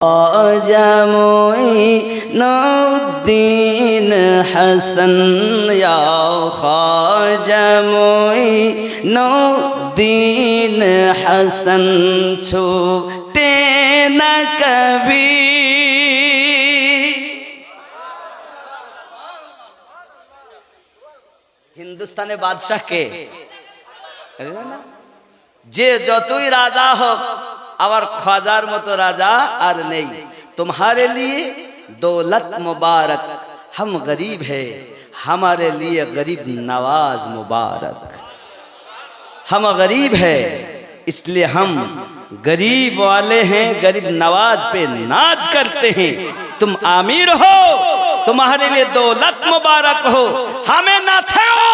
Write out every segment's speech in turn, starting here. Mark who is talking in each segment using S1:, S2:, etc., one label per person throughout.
S1: ख्वाजा मोइनुद्दीन हसन या ख्वाजा मोइनुद्दीन हसन छूटे न कभी। हिंदुस्ताने बादशाह के जे যতই রাজা হোক आवर ख्वाजार मतो राजा और नहीं। तुम्हारे लिए दौलत मुबारक, हम गरीब है हमारे लिए गरीब नवाज मुबारक। हम गरीब है इसलिए हम गरीब वाले हैं, गरीब नवाज पे नाज करते हैं। तुम आमिर हो तुम्हारे लिए दौलत मुबारक हो, हमें ना छेड़ो,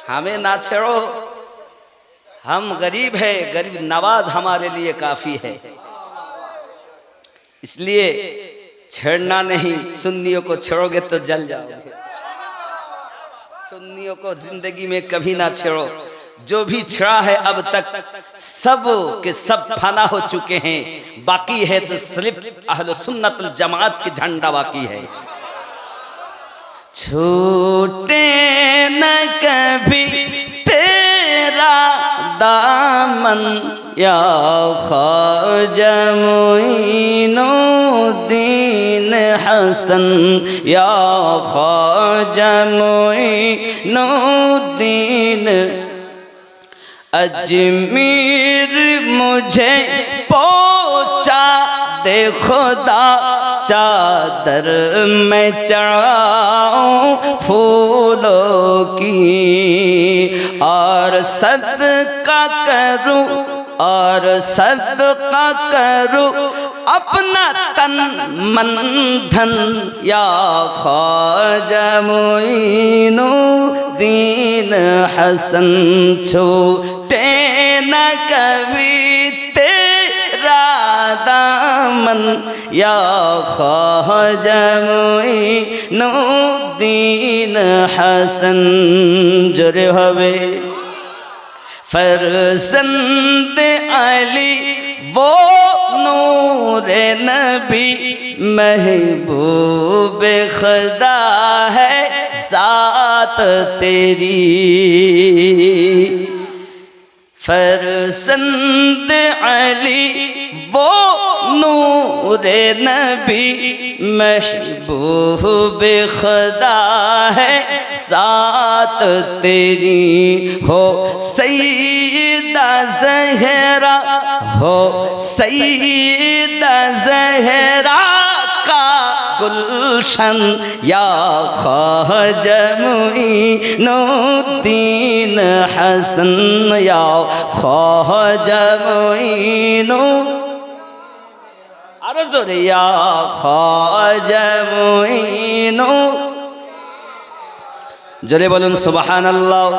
S1: हमें ना छेड़ो। हम गरीब है, गरीब नवाज हमारे लिए काफी है, इसलिए छेड़ना नहीं। सुन्नियों को छेड़ोगे तो जल जाओगे। सुन्नियों को जिंदगी में कभी ना छेड़ो। जो भी छेड़ा है अब तक सब के सब फना हो चुके हैं। बाकी है तो सिर्फ अहले सुन्नत वल जमात की झंडा बाकी है। छूटे न कभी तेरा दामन या ख्वाजा मोइनुद्दीन हसन या ख्वाजा मोइनुद्दीन। अजमीर मुझे पहुंचा दे खुदा, चादर में चढ़ाऊं फूलों की, और सदका करूं और सदका करूं अपना तन मन धन या ख्वाजा मोइनुद्दीन हसन छूटे न कभी तेरा दामन या ख्वाजा मोइनुद्दीन हसन। जोरे हवे फरजंद अली वो नूरे नबी, महबूब खुदा है सात तेरी। फरजंद अली वो नूरे नबी, महबूब खुदा है सात तेरी। हो सईदा ज़हरा, हो सईदा ज़हरा का गुलशन या ख्वाजा मोइनुद्दीन हसन या ख्वाजा मोइनुद्दीन। अरे जोरे या ख्वाजा मोइनुद्दीन। जोरे बोलून सुबहान अल्लाह।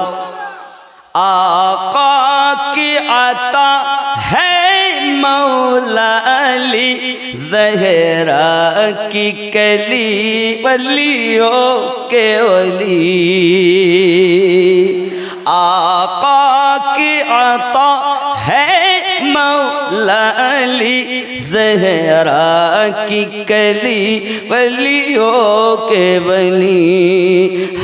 S1: आका की अता है मौला अली, ज़हरा की कली वलियों के वली। आका की अता है मौला अली, ज़हरा की कली वलियों के वली।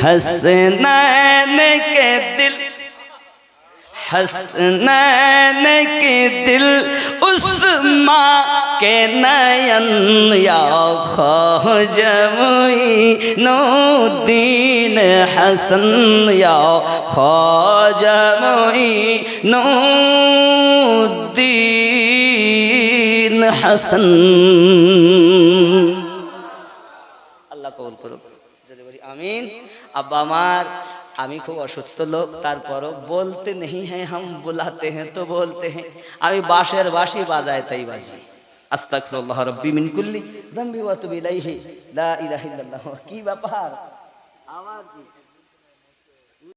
S1: हसनैन के दिल, हसनैन के दिल उस माँ के नयन या ख्वाजा मोइनुद्दीन हसन या ख्वाजा मोइनुद्दीन हसन। अल्लाह कबूल करो। आमीन। अब अमार आमी खूब असुस्थ लोग तारपरो बोलते नहीं हैं, हम बुलाते हैं तो बोलते हैं। आमी बाशेर बाशी बाजाए तई बाजी। अस्तगफिरुल्लाह रब्बी मिन कुल्ली ज़ंबी व अतूबु इलैहि ला इलाहा इल्लल्लाह। की ব্যাপার आवाज